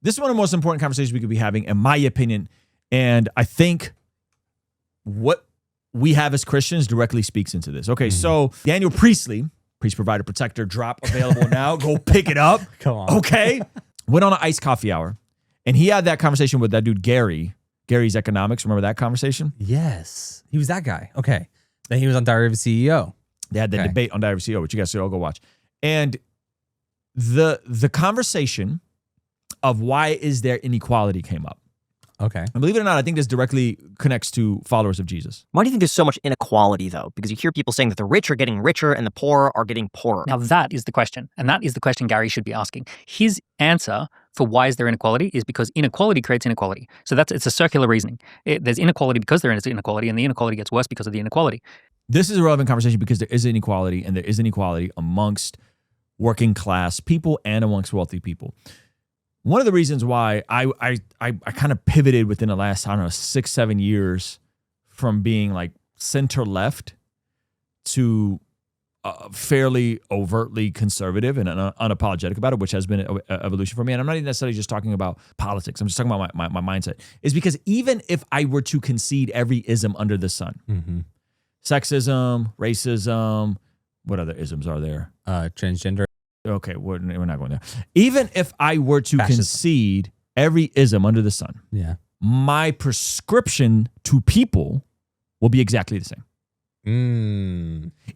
This is one of the most important conversations we could be having, in my opinion. And I think what we have as Christians directly speaks into this. Okay, so Daniel Priestley, Priest Provider Protector, drop available now. Go pick it up. Come on. Okay. Went on an iced coffee hour. And he had that conversation with that dude, Gary's Economics. Remember that conversation? Yes. He was that guy. Okay. Then he was on Diary of a CEO. They had the debate on Diary of a CEO, which you guys should all go watch. And the conversation of why is there inequality came up. Okay. And believe it or not, I think this directly connects to followers of Jesus. Why do you think there's so much inequality, though? Because you hear people saying that the rich are getting richer and the poor are getting poorer. Now that is the question. And that is the question Gary should be asking. His answer for why is there inequality is because inequality creates inequality. So it's a circular reasoning. There's inequality because there is inequality, and the inequality gets worse because of the inequality. This is a relevant conversation because there is inequality, and there is inequality amongst working class people and amongst wealthy people. One of the reasons why I kind of pivoted within the last, 6-7 years from being like center left to fairly overtly conservative and unapologetic about it, which has been an evolution for me. And I'm not even necessarily just talking about politics. I'm just talking about my mindset. Is because even if I were to concede every ism under the sun, sexism, racism, what other isms are there? Transgender. Okay, we're not going there. Even if I were to concede every ism under the sun, my prescription to people will be exactly the same.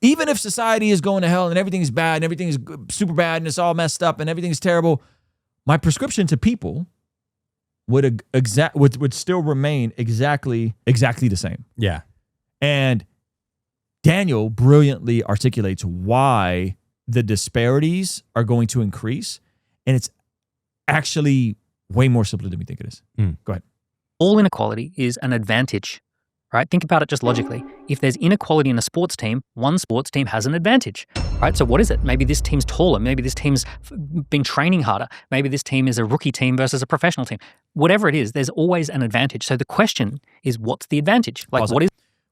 Even if society is going to hell and everything is bad and everything is super bad and it's all messed up and everything is terrible, my prescription to people would still remain exactly the same. Yeah. And Daniel brilliantly articulates why the disparities are going to increase, and it's actually way more simpler than we think it is. Go ahead. All inequality is an advantage, right? Think about it just logically. If there's inequality in a sports team, one sports team has an advantage, right? So what is it? Maybe this team's taller. Maybe this team's been training harder. Maybe this team is a rookie team versus a professional team. Whatever it is, there's always an advantage. So the question is, what's the advantage? Like,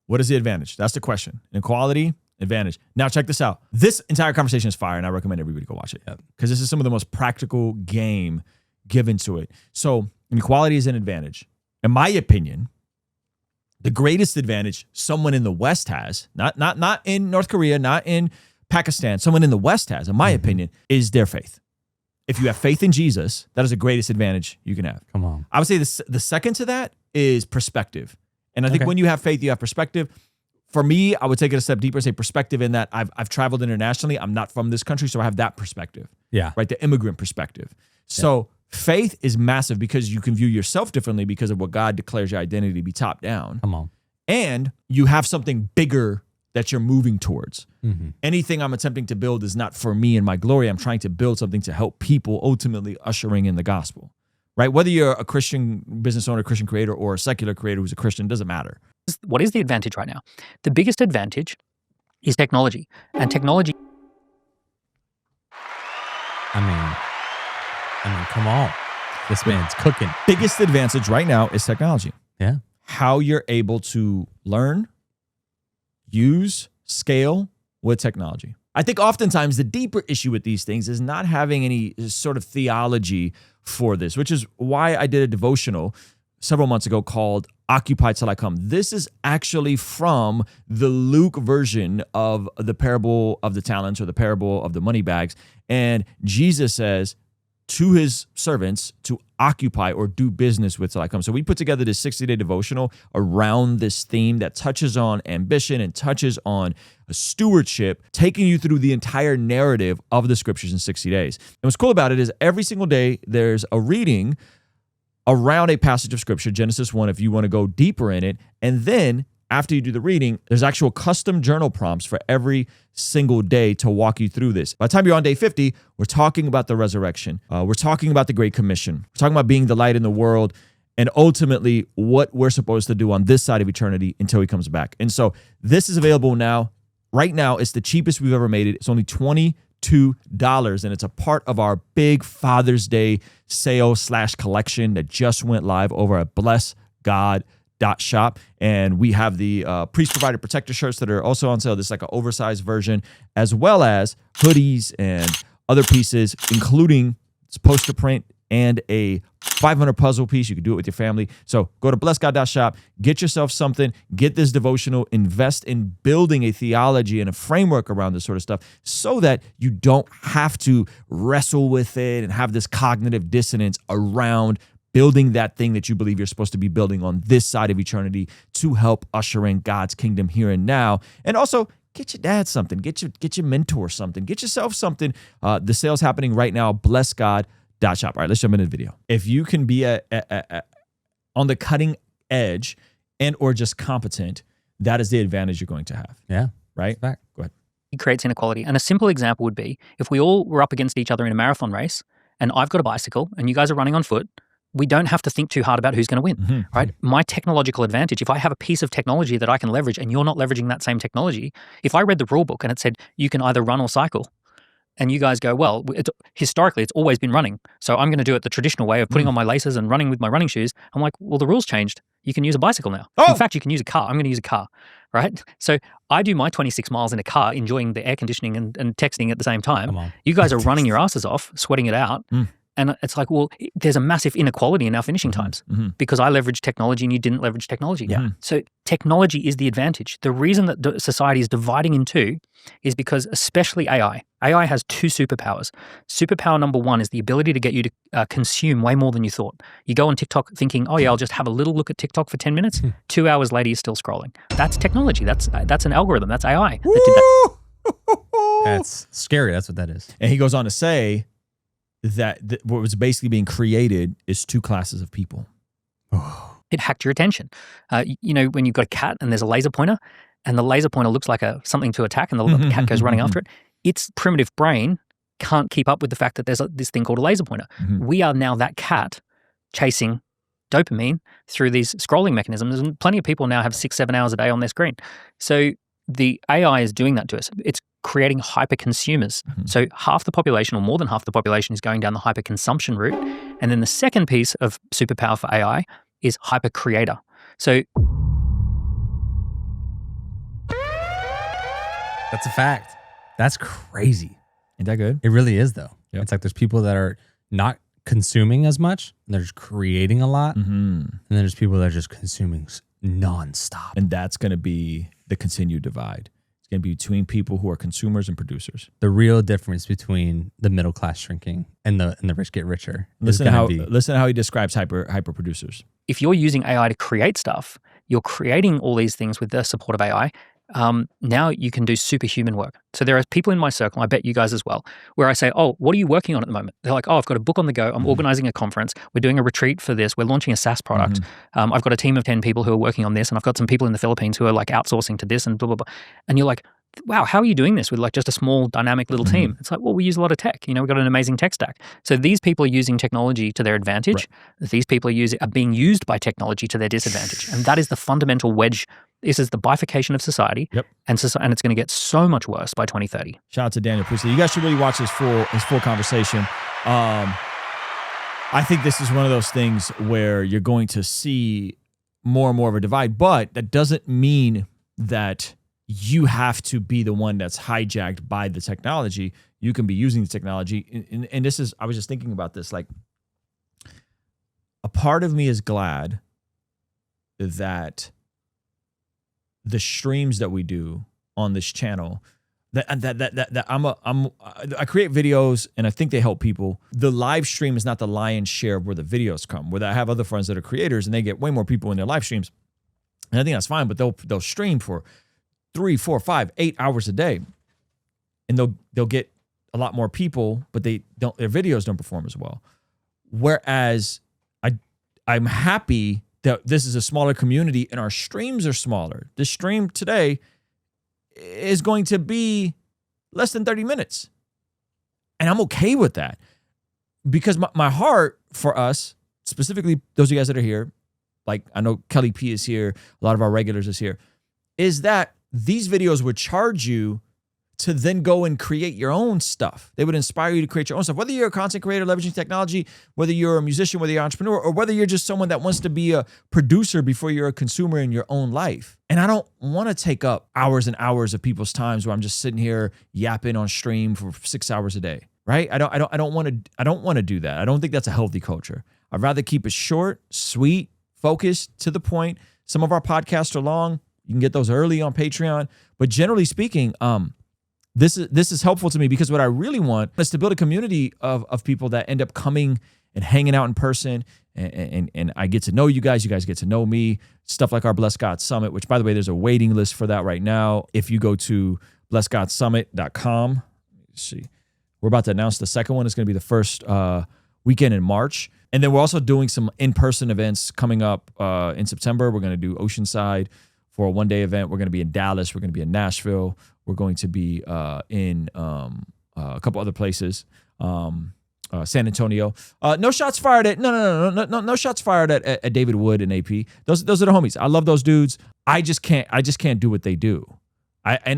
what is the advantage? That's the question. Inequality, advantage. Now check this out. This entire conversation is fire, and I recommend everybody go watch it because this is some of the most practical game given to it. So inequality is an advantage. In my opinion, the greatest advantage someone in the West has, not in North Korea, not in Pakistan, someone in the West has, in my opinion, is their faith. If you have faith in Jesus, that is the greatest advantage you can have. Come on. I would say the second to that is perspective. And I think when you have faith, you have perspective. For me, I would take it a step deeper, say perspective in that I've traveled internationally. I'm not from this country, so I have that perspective. Yeah. Right? The immigrant perspective. So faith is massive because you can view yourself differently because of what God declares your identity to be top down. Come on. And you have something bigger that you're moving towards. Anything I'm attempting to build is not for me and my glory. I'm trying to build something to help people, ultimately ushering in the gospel. Right? Whether you're a Christian business owner, Christian creator, or a secular creator who's a Christian, doesn't matter. What is the advantage right now? The biggest advantage is technology. And technology... I mean, come on. This man's cooking. Biggest advantage right now is technology. Yeah. How you're able to learn, use, scale with technology. I think oftentimes the deeper issue with these things is not having any sort of theology for this, which is why I did a devotional several months ago called Occupy Till I Come. This is actually from the Luke version of the parable of the talents or the parable of the money bags. And Jesus says to his servants to occupy or do business with till I come. So we put together this 60-day devotional around this theme that touches on ambition and touches on stewardship, taking you through the entire narrative of the scriptures in 60 days. And what's cool about it is every single day there's a reading around a passage of scripture, Genesis 1, if you want to go deeper in it. And then after you do the reading, there's actual custom journal prompts for every single day to walk you through this. By the time you're on day 50, we're talking about the resurrection. We're talking about the Great Commission. We're talking about being the light in the world and ultimately what we're supposed to do on this side of eternity until he comes back. And so this is available now. Right now, it's the cheapest we've ever made it. It's only $22, and it's a part of our big Father's Day sale/collection that just went live over at blessgod.shop. And we have the Priest Provider Protector shirts that are also on sale. This is like an oversized version, as well as hoodies and other pieces, including poster print and a $500 puzzle piece. You can do it with your family. So go to blessgod.shop, get yourself something, get this devotional, invest in building a theology and a framework around this sort of stuff so that you don't have to wrestle with it and have this cognitive dissonance around building that thing that you believe you're supposed to be building on this side of eternity to help usher in God's kingdom here and now. And also, get your dad something, get your mentor something, get yourself something. The sale's happening right now, blessgod.shop. All right, let's jump into the video. If you can be on the cutting edge and or just competent, that is the advantage you're going to have. Yeah. Right? Go ahead. It creates inequality. And a simple example would be if we all were up against each other in a marathon race and I've got a bicycle and you guys are running on foot, we don't have to think too hard about who's going to win, right? My technological advantage, if I have a piece of technology that I can leverage and you're not leveraging that same technology, if I read the rule book and it said you can either run or cycle, and you guys go, well, historically, it's always been running. So I'm going to do it the traditional way of putting on my laces and running with my running shoes. I'm like, well, the rules changed. You can use a bicycle now. Oh. In fact, you can use a car. I'm going to use a car, right? So I do my 26 miles in a car, enjoying the air conditioning and texting at the same time. You guys are running your asses off, sweating it out. And it's like, well, there's a massive inequality in our finishing times because I leveraged technology and you didn't leverage technology. So technology is the advantage. The reason that society is dividing in two is because especially AI. AI has two superpowers. Superpower number one is the ability to get you to consume way more than you thought. You go on TikTok thinking, oh yeah, I'll just have a little look at TikTok for 10 minutes. 2 hours later, you're still scrolling. That's technology. That's an algorithm. That's AI. That did that. That's scary. That's what that is. And he goes on to say that what was basically being created is two classes of people. It hacked your attention. You know, when you've got a cat and there's a laser pointer and the laser pointer looks like something to attack and the cat goes running after it, its primitive brain can't keep up with the fact that there's this thing called a laser pointer. We are now that cat chasing dopamine through these scrolling mechanisms, and plenty of people now have 6-7 hours a day on their screen. So the AI is doing that to us. It's creating hyper consumers. So half the population or more than half the population is going down the hyper consumption route. And then the second piece of superpower for AI is hyper creator. So that's a fact. That's crazy. Ain't that good? It really is though. Yep. It's like there's people that are not consuming as much. And they're just creating a lot. And then there's people that are just consuming nonstop. And that's going to be the continued divide. It's going to be between people who are consumers and producers. The real difference between the middle class shrinking and the rich get richer. Listen to how he describes hyper producers. If you're using AI to create stuff, you're creating all these things with the support of AI. Now you can do superhuman work. So there are people in my circle, I bet you guys as well, where I say, oh, what are you working on at the moment? They're like, oh, I've got a book on the go. I'm organizing a conference. We're doing a retreat for this. We're launching a SaaS product. I've got a team of 10 people who are working on this. And I've got some people in the Philippines who are like outsourcing to this and blah, blah, blah. And you're like, wow, how are you doing this with like just a small dynamic little team? It's like, well, we use a lot of tech. You know, we've got an amazing tech stack. So these people are using technology to their advantage. Right. These people are being used by technology to their disadvantage. And that is the fundamental wedge. This is the bifurcation of society. And it's going to get so much worse by 2030. Shout out to Daniel Priestley. You guys should really watch his full conversation. I think this is one of those things where you're going to see more and more of a divide, but that doesn't mean that you have to be the one that's hijacked by the technology. You can be using the technology. And this is, I was just thinking about this, like a part of me is glad that the streams that we do on this channel, I create videos and I think they help people. The live stream is not the lion's share of where the videos come, where I have other friends that are creators and they get way more people in their live streams. And I think that's fine, but they'll stream for 3, 4, 5, 8 hours a day. And they'll get a lot more people, but their videos don't perform as well. Whereas I'm happy that this is a smaller community and our streams are smaller. The stream today is going to be less than 30 minutes. And I'm okay with that. Because my heart for us, specifically those of you guys that are here, like I know Kelly P is here, a lot of our regulars is here, is that these videos would charge you to then go and create your own stuff. They would inspire you to create your own stuff. Whether you're a content creator leveraging technology, whether you're a musician, whether you're an entrepreneur, or whether you're just someone that wants to be a producer before you're a consumer in your own life. And I don't want to take up hours and hours of people's times where I'm just sitting here yapping on stream for 6 hours a day, right? I don't want to do that. I don't think that's a healthy culture. I'd rather keep it short, sweet, focused, to the point. Some of our podcasts are long. You can get those early on Patreon. But generally speaking, this is helpful to me because what I really want is to build a community of people that end up coming and hanging out in person, and I get to know you guys get to know me. Stuff like our Bless God Summit, which, by the way, there's a waiting list for that right now. If you go to blessgodsummit.com, let's see, we're about to announce the second one. It's going to be the first weekend in March. And then we're also doing some in-person events coming up in September. We're going to do Oceanside for a one-day event. We're going to be in Dallas. We're going to be in Nashville. We're going to be in a couple other places, San Antonio. No shots fired at no shots fired at David Wood and AP. Those are the homies. I love those dudes. I just can't do what they do.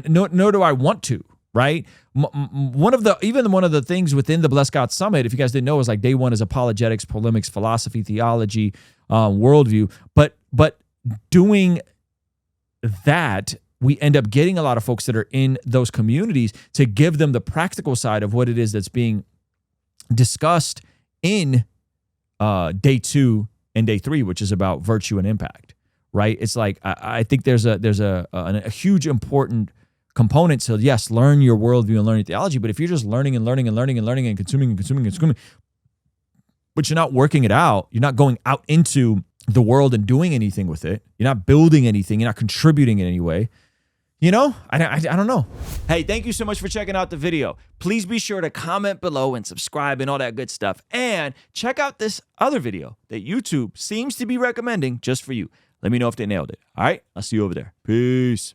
Nor do I want to. Right. One of the things within the Bless God Summit, if you guys didn't know, is like day one is apologetics, polemics, philosophy, theology, worldview. But doing that, we end up getting a lot of folks that are in those communities to give them the practical side of what it is that's being discussed in day 2 and day 3, which is about virtue and impact. Right. It's like I think there's a huge important component to, yes, learn your worldview and learn your theology. But if you're just learning and consuming, but you're not working it out, you're not going out into the world and doing anything with it, you're not building anything, you're not contributing in any way, I don't know. Hey, thank you so much for checking out the video. Please be sure to comment below and subscribe and all that good stuff. And check out this other video that YouTube seems to be recommending just for you. Let me know if they nailed it. All right, I'll see you over there. Peace.